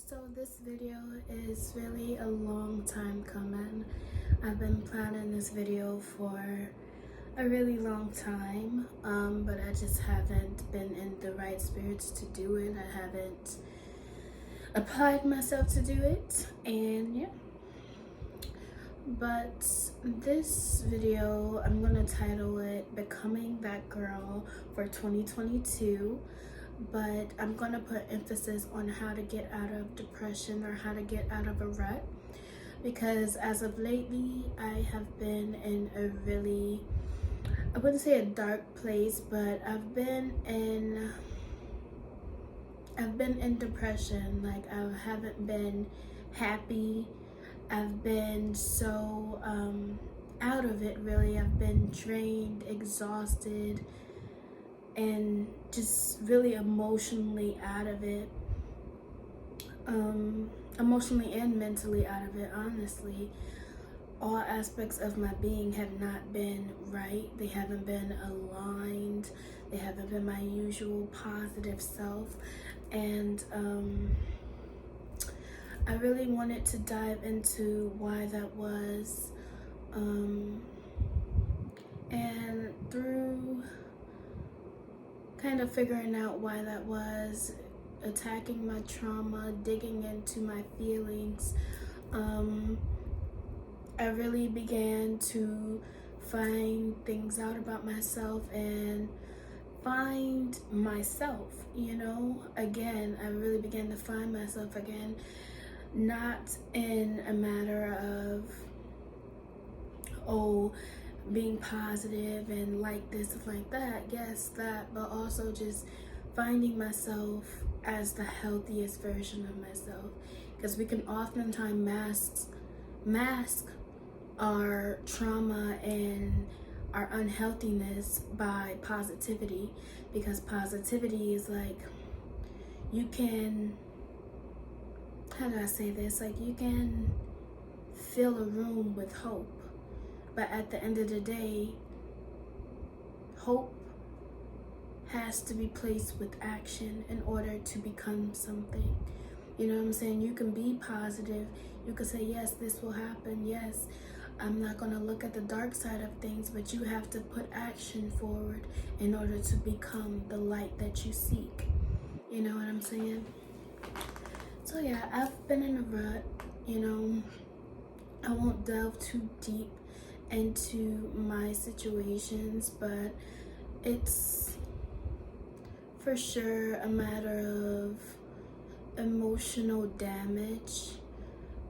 So this video is really a long time coming. I've been planning this video for a really long time, but I just haven't been in the right spirits to do it. I haven't applied myself to do it, and yeah. But this video, I'm gonna title it Becoming That Girl for 2022. But I'm gonna put emphasis on how to get out of depression or how to get out of a rut, because as of lately I have been in a really, I wouldn't say a dark place, but I've been in depression. Like, I haven't been happy. I've been so out of it, really. I've been drained, exhausted, and just really emotionally out of it, emotionally and mentally out of it. Honestly, all aspects of my being have not been right. They haven't been aligned. They haven't been my usual positive self, and I really wanted to dive into why that was, and through kind of figuring out why that was, attacking my trauma, digging into my feelings, I really began to find things out about myself and find myself, again. I really began to find myself again, not in a matter of, being positive and like this, like that, yes, that, but also just finding myself as the healthiest version of myself. Because we can oftentimes mask our trauma and our unhealthiness by positivity, because positivity is like, you can, how do I say this, like, you can fill a room with hope, but at the end of the day, hope has to be placed with action in order to become something. You know what I'm saying? You can be positive. You can say, yes, this will happen. Yes, I'm not going to look at the dark side of things, but you have to put action forward in order to become the light that you seek. You know what I'm saying? So yeah, I've been in a rut, I won't delve too deep into my situations, but it's for sure a matter of emotional damage.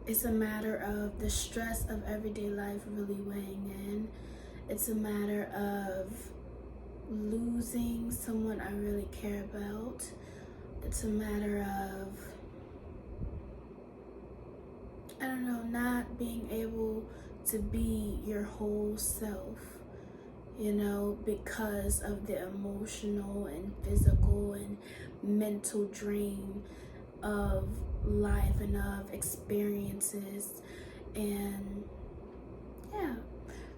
It's a matter of the stress of everyday life really weighing in. It's a matter of losing someone I really care about. It's a matter of, I don't know, not being able to be your whole self, because of the emotional and physical and mental drain of life and of experiences. And yeah,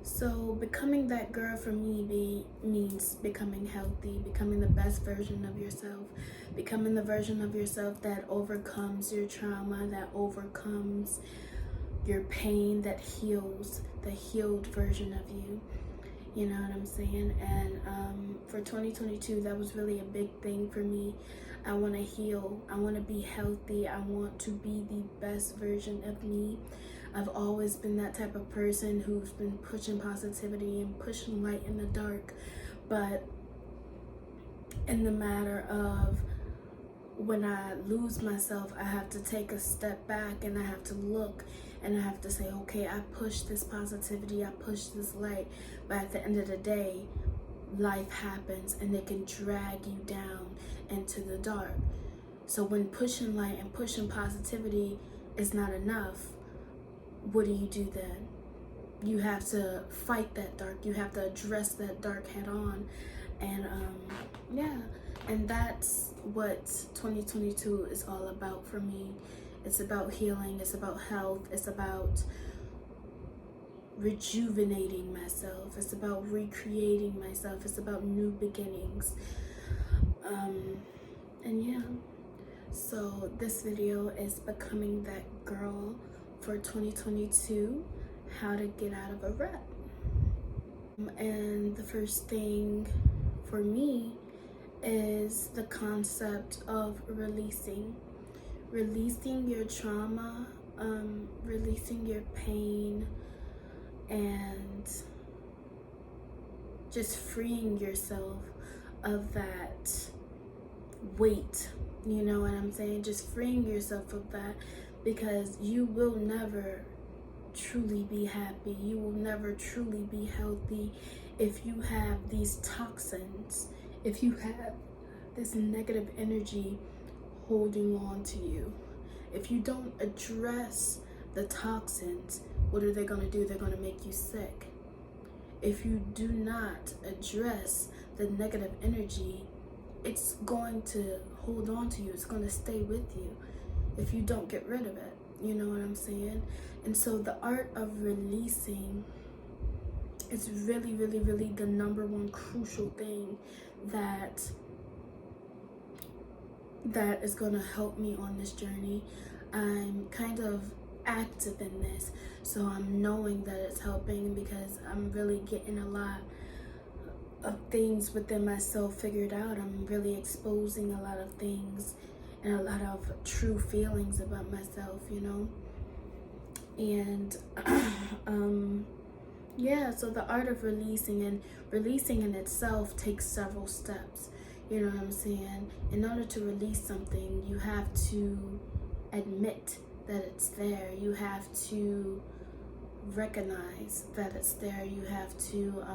so becoming that girl for me means becoming healthy, becoming the best version of yourself, becoming the version of yourself that overcomes your trauma, that overcomes your pain, that heals, the healed version of you. You know what I'm saying? And for 2022, that was really a big thing for me. I want to heal. I want to be healthy. I want to be the best version of me. I've always been that type of person who's been pushing positivity and pushing light in the dark. But in the matter of when I lose myself, I have to take a step back and I have to look and I have to say, okay, I push this positivity, I push this light, but at the end of the day, life happens and it can drag you down into the dark. So when pushing light and pushing positivity is not enough, what do you do then? You have to fight that dark. You have to address that dark head on. And yeah, and that's what 2022 is all about for me. It's about healing, it's about health, it's about rejuvenating myself, it's about recreating myself, it's about new beginnings. And yeah, So this video is becoming that girl for 2022, how to get out of a rut. And the first thing for me is the concept of releasing your trauma, releasing your pain, and just freeing yourself of that weight. You know what I'm saying? Just freeing yourself of that, because you will never truly be happy. You will never truly be healthy if you have these toxins, if you have this negative energy holding on to you. If you don't address the toxins, what are they going to do? They're going to make you sick. If you do not address the negative energy, it's going to hold on to you. It's going to stay with you if you don't get rid of it. You know what I'm saying? And so the art of releasing is really, really, really the number one crucial thing that is going to help me on this journey. I'm kind of active in this, so I'm knowing that it's helping, because I'm really getting a lot of things within myself figured out. I'm really exposing a lot of things and a lot of true feelings about myself, you know. And yeah, so the art of releasing in itself takes several steps. You know what I'm saying? In order to release something, you have to admit that it's there. You have to recognize that it's there. You have to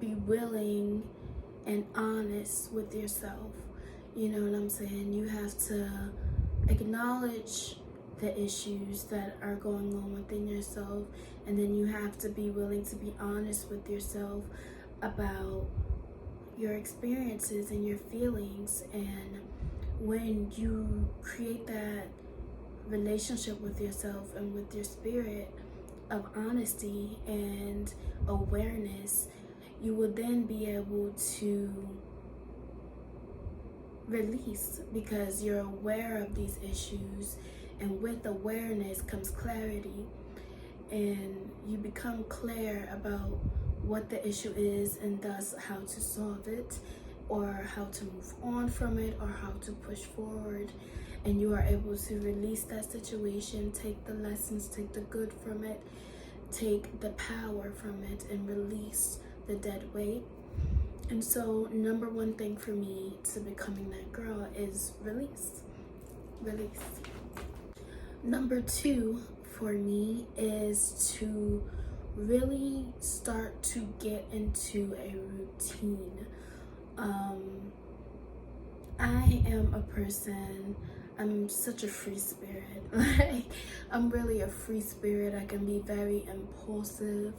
be willing and honest with yourself. You know what I'm saying? You have to acknowledge the issues that are going on within yourself, and then you have to be willing to be honest with yourself about your experiences and your feelings. And when you create that relationship with yourself and with your spirit of honesty and awareness, you will then be able to release, because you're aware of these issues, and with awareness comes clarity, and you become clear about what the issue is, and thus how to solve it, or how to move on from it, or how to push forward. And you are able to release that situation, take the lessons, take the good from it, take the power from it, and release the dead weight. And so number one thing for me to becoming that girl is release. Number two for me is to really start to get into a routine. I am a person, I'm such a free spirit. Like, I'm really a free spirit. I can be very impulsive.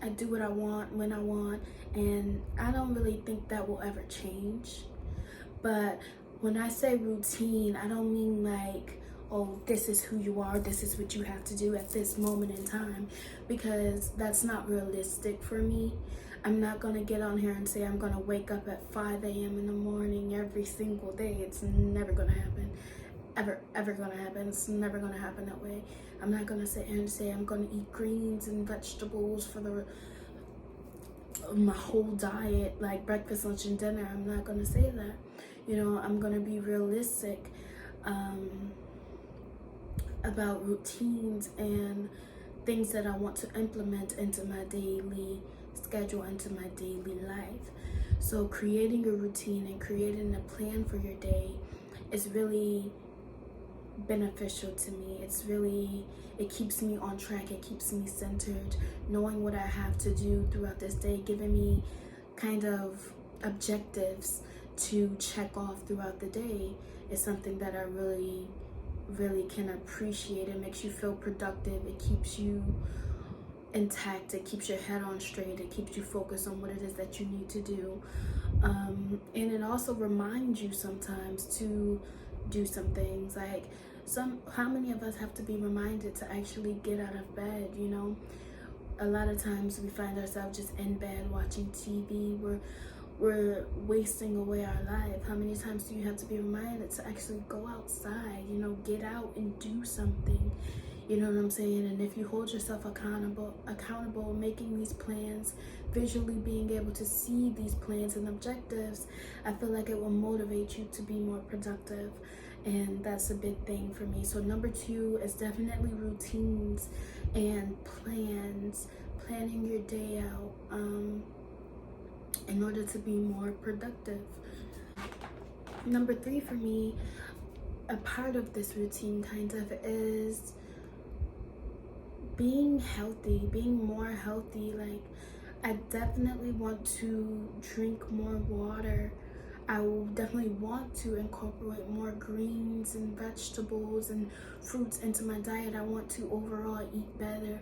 I do what I want when I want, and I don't really think that will ever change. But when I say routine, I don't mean like, oh, this is who you are, this is what you have to do at this moment in time, because that's not realistic for me. I'm not gonna get on here and say I'm gonna wake up at 5 a.m. in the morning every single day. It's never gonna happen. Ever gonna happen. It's never gonna happen that way. I'm not gonna sit here and say I'm gonna eat greens and vegetables for my whole diet, like breakfast, lunch, and dinner. I'm not gonna say that. You know, I'm gonna be realistic about routines and things that I want to implement into my daily schedule, into my daily life. So creating a routine and creating a plan for your day is really beneficial to me. It keeps me on track, it keeps me centered. Knowing what I have to do throughout this day, giving me kind of objectives to check off throughout the day, is something that I really can appreciate. It makes you feel productive, it keeps you intact, it keeps your head on straight, it keeps you focused on what it is that you need to do. And it also reminds you sometimes to do some things. Like, how many of us have to be reminded to actually get out of bed? You know, a lot of times we find ourselves just in bed watching TV. we're wasting away our life. How many times do you have to be reminded to actually go outside, get out and do something? You know what I'm saying? And if you hold yourself accountable, making these plans, visually being able to see these plans and objectives, I feel like it will motivate you to be more productive. And that's a big thing for me. So number 2 is definitely routines and plans, planning your day out in order to be more productive. Number 3 for me, a part of this routine kind of is being healthy, being more healthy. Like, I definitely want to drink more water. I will definitely want to incorporate more greens and vegetables and fruits into my diet. I want to overall eat better.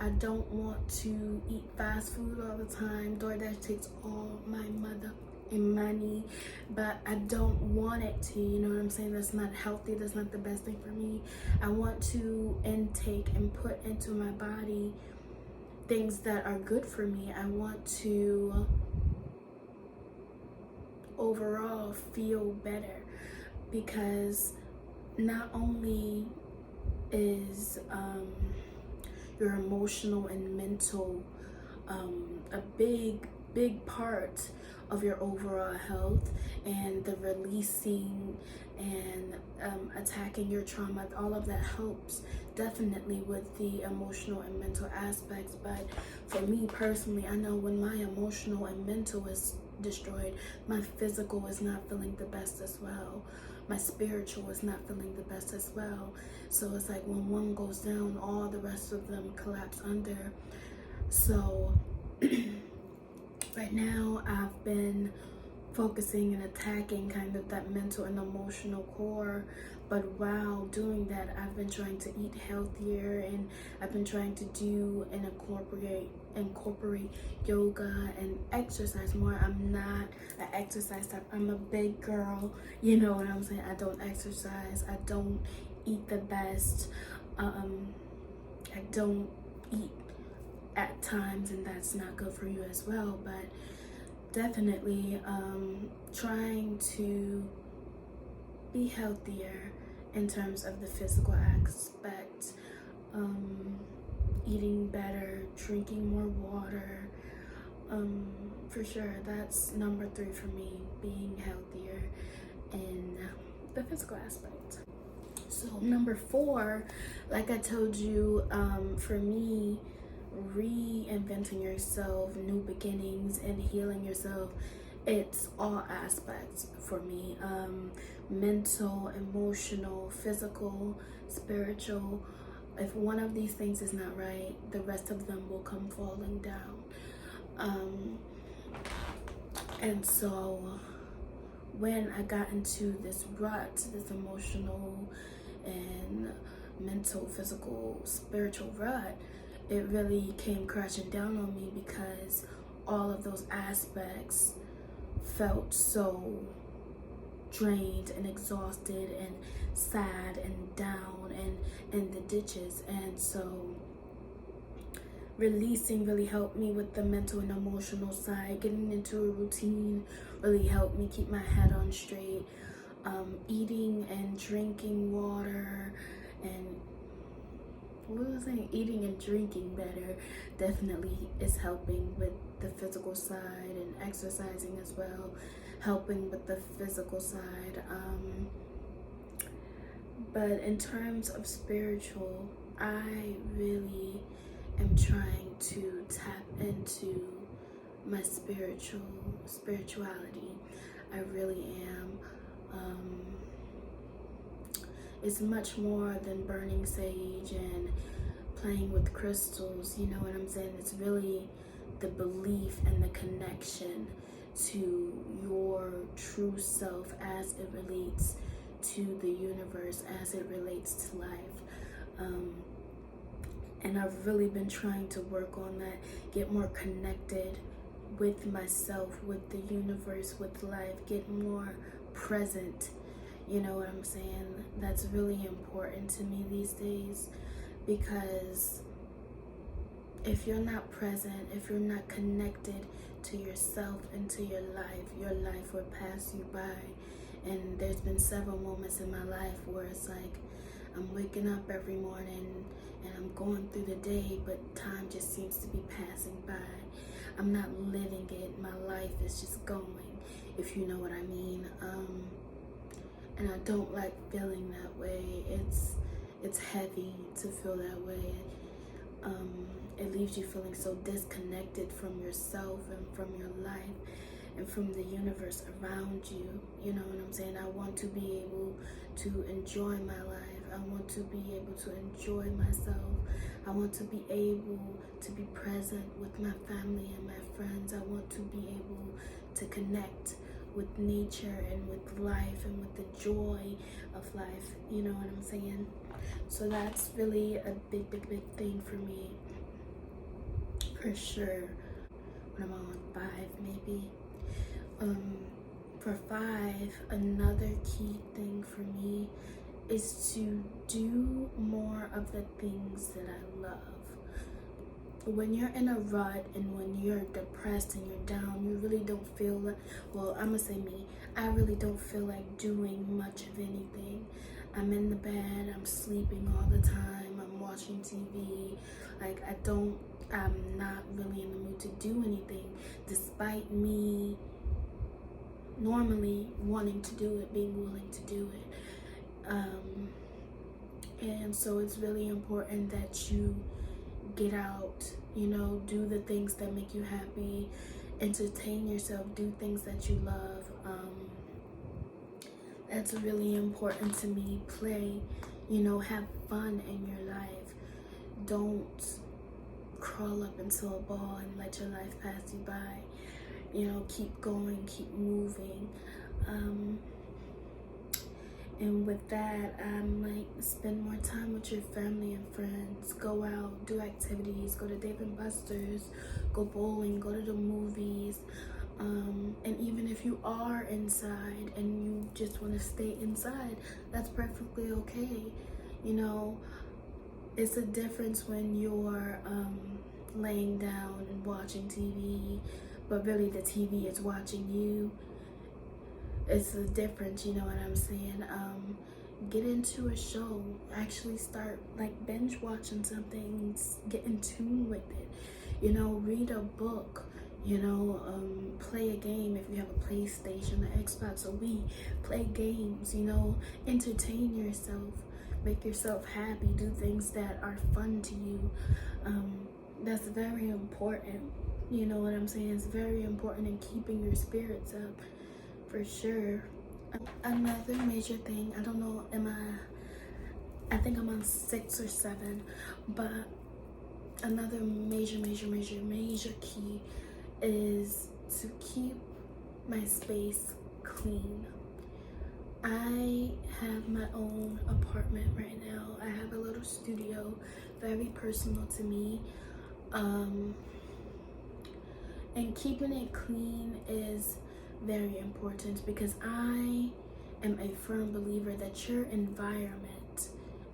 I don't want to eat fast food all the time. DoorDash takes all my mother and money, but I don't want it to, you know what I'm saying? That's not healthy. That's not the best thing for me. I want to intake and put into my body things that are good for me. I want to overall feel better, because not only is your emotional and mental a big part of your overall health, and the releasing and attacking your trauma, all of that helps definitely with the emotional and mental aspects. But for me personally, I know when my emotional and mental is destroyed, my physical is not feeling the best as well. My spiritual is not feeling the best as well. So it's like when one goes down, all the rest of them collapse under. So right now I've been focusing and attacking kind of that mental and emotional core, but while doing that, I've been trying to eat healthier, and I've been trying to do and incorporate yoga and exercise more. I'm not an exercise type. I'm a big girl, you know what I'm saying? I don't exercise. I don't eat the best. I don't eat at times, and that's not good for you as well. But definitely trying to be healthier in terms of the physical aspect, eating better, drinking more water, for sure. That's number 3 for me, being healthier in the physical aspect. So number 4, like I told you, for me, reinventing yourself, new beginnings, and healing yourself, it's all aspects for me. Mental, emotional, physical, spiritual. If one of these things is not right, the rest of them will come falling down. And so when I got into this rut, this emotional and mental, physical, spiritual rut, it really came crashing down on me, because all of those aspects felt so drained and exhausted and sad and down and in the ditches. And so releasing really helped me with the mental and emotional side. Getting into a routine really helped me keep my head on straight. Eating and drinking water and eating and drinking better definitely is helping with the physical side, and exercising as well, helping with the physical side. But in terms of spiritual, I really am trying to tap into my spirituality. I really am. It's much more than burning sage and playing with crystals, you know what I'm saying? It's really the belief and the connection to your true self as it relates to the universe, as it relates to life. And I've really been trying to work on that, get more connected with myself, with the universe, with life, get more present. You know what I'm saying? That's really important to me these days, because if you're not present, if you're not connected to yourself and to your life will pass you by. And there's been several moments in my life where it's like I'm waking up every morning and I'm going through the day, but time just seems to be passing by. I'm not living it. My life is just going, if you know what I mean. And I don't like feeling that way. It's heavy to feel that way. It leaves you feeling so disconnected from yourself and from your life and from the universe around you. You know what I'm saying? I want to be able to enjoy my life. I want to be able to enjoy myself. I want to be able to be present with my family and my friends. I want to be able to connect with nature and with life and with the joy of life. You know what I'm saying? So that's really a big thing for me, for sure. When I'm on 5, maybe. For 5, another key thing for me is to do more of the things that I love. When you're in a rut and when you're depressed and you're down, you really don't feel like, well, I'm gonna say me, I really don't feel like doing much of anything. I'm in the bed, I'm sleeping all the time, I'm watching TV, like I'm not really in the mood to do anything, despite me normally wanting to do it, being willing to do it. And so it's really important that you get out, you know, do the things that make you happy, entertain yourself, do things that you love. That's really important to me. Play, you know, have fun in your life. Don't crawl up into a ball and let your life pass you by. You know, keep going, keep moving. And with that, like, spend more time with your family and friends. Go out, do activities, go to Dave & Buster's, go bowling, go to the movies. And even if you are inside and you just want to stay inside, that's perfectly okay. You know, it's a difference when you're laying down and watching TV, but really the TV is watching you. It's a difference, you know what I'm saying? Get into a show. Actually start like binge watching something. Get in tune with it. You know, read a book. You know, play a game if you have a PlayStation, an Xbox, or Wii. Play games. You know, entertain yourself. Make yourself happy. Do things that are fun to you. That's very important. You know what I'm saying? It's very important in keeping your spirits up. For sure. Another major thing, I don't know, I think I'm on 6 or 7, but another major key is to keep my space clean. I have my own apartment right now. I have a little studio, very personal to me. And keeping it clean is very important because I am a firm believer that your environment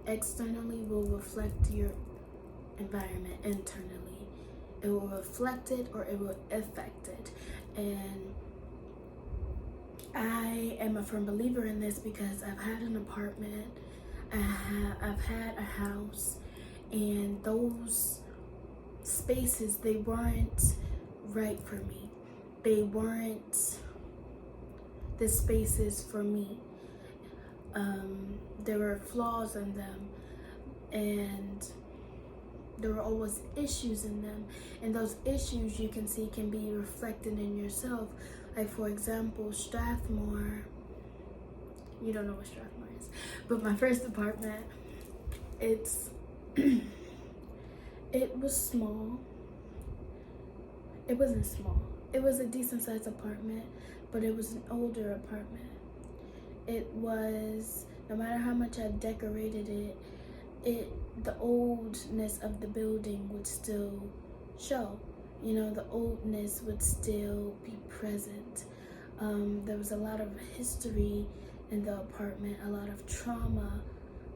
externally will reflect your environment internally. It will reflect it or it will affect it. And I am a firm believer in this because I've had an apartment, I've had a house, and those spaces, they weren't right for me. They weren't the spaces for me. There were flaws in them, and there were always issues in them, and those issues you can see can be reflected in yourself. Like, for example, Strathmore, you don't know what Strathmore is, but my first apartment, it was small. It wasn't small. It was a decent sized apartment, but it was an older apartment. It was, no matter how much I decorated it, the oldness of the building would still show. You know, the oldness would still be present. There was a lot of history in the apartment, a lot of trauma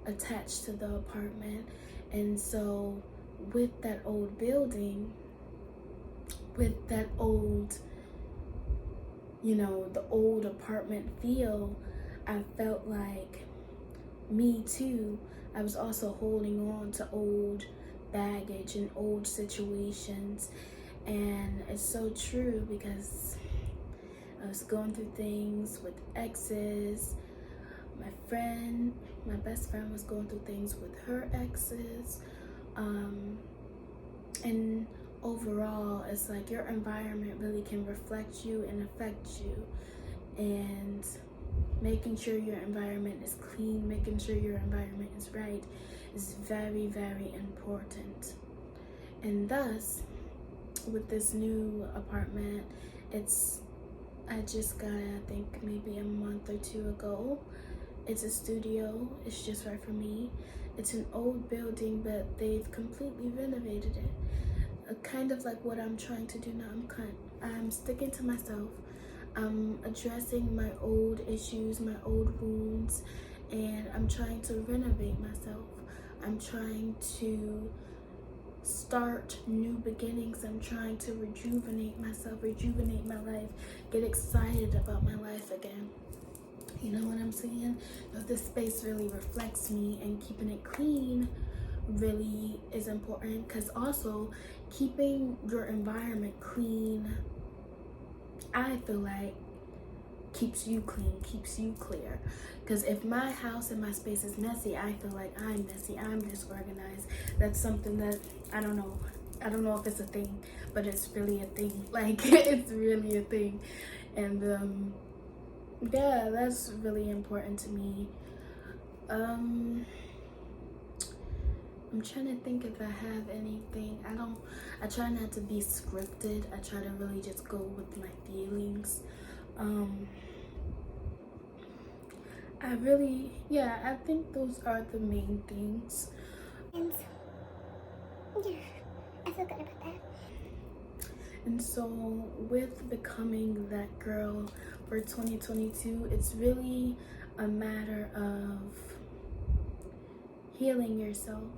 attached to the apartment. And so with that old building, with that old, the old apartment feel, I felt like me too, I was also holding on to old baggage and old situations. And it's so true, because I was going through things with exes. My best friend was going through things with her exes. And overall, it's like your environment really can reflect you and affect you. And making sure your environment is clean, making sure your environment is right, is very, very important. And thus, with this new apartment, I just got it, I think maybe a month or two ago. It's a studio, it's just right for me. It's an old building, but they've completely renovated it. Kind of like what I'm trying to do now. I'm sticking to myself. I'm addressing my old issues, my old wounds, and I'm trying to renovate myself. I'm trying to start new beginnings. I'm trying to rejuvenate myself, rejuvenate my life, get excited about my life again. You know what I'm saying? But this space really reflects me, and keeping it clean really is important, because also keeping your environment clean, I feel like, keeps you clean, keeps you clear. Because if my house and my space is messy, I feel like I'm messy, I'm disorganized. That's something that I don't know if it's a thing, but it's really a thing. Like, it's really a thing. And yeah, that's really important to me. I'm trying to think if I have anything. I try not to be scripted. I try to really just go with my feelings. I think those are the main things. And yeah, I feel good about that. And so with becoming that girl for 2022, it's really a matter of healing yourself,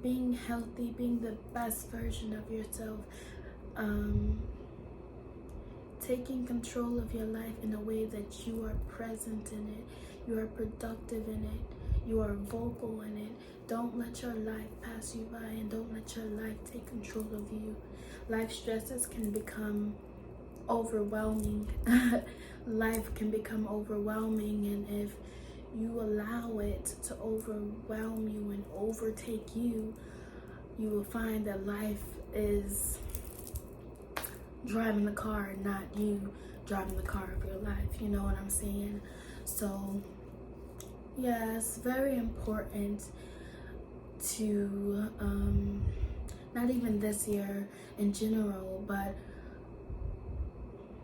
being healthy, being the best version of yourself, taking control of your life in a way that you are present in it, you are productive in it, you are vocal in it. Don't let your life pass you by, and don't let your life take control of you. Life stresses can become overwhelming. Life can become overwhelming, and if you allow it to overwhelm you and overtake you, you will find that life is driving the car and not you driving the car of your life. You know what I'm saying? So yeah, it's very important to not even this year in general, but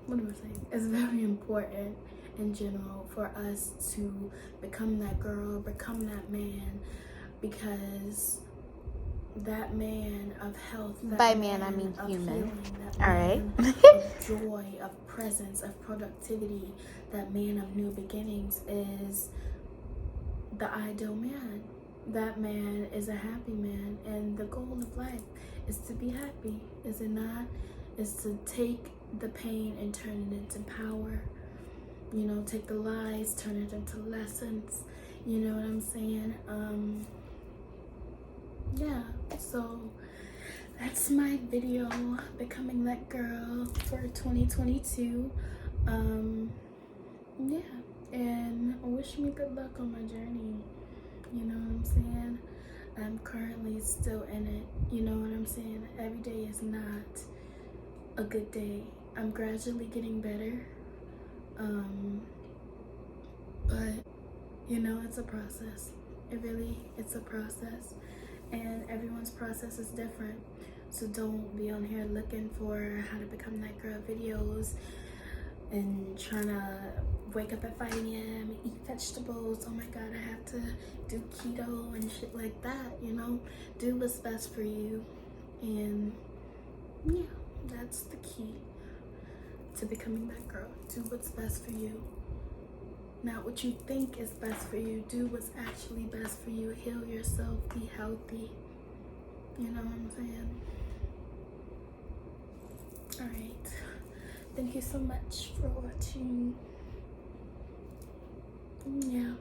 what am I saying? It's very important in general for us to become that girl, become that man, because that man of health, that By man I mean of human. healing, that All man right. of joy, of presence, of productivity, that man of new beginnings is the ideal man. That man is a happy man, and the goal of life is to be happy, is it not? Is to take the pain and turn it into power. You know, take the lies, turn it into lessons. You know what I'm saying? Yeah, so that's my video, becoming that girl for 2022. Yeah, and wish me good luck on my journey. You know what I'm saying? I'm currently still in it. You know what I'm saying? Every day is not a good day. I'm gradually getting better. But you know, it's a process. It's a process. And everyone's process is different. So don't be on here looking for how to become that girl videos and trying to wake up at 5 a.m. eat vegetables. Oh my god, I have to do keto and shit like that, you know? Do what's best for you. And yeah, that's the key to becoming that girl. Do what's best for you. Not what you think is best for you. Do what's actually best for you. Heal yourself. Be healthy. You know what I'm saying? Alright. Thank you so much for watching. Yeah.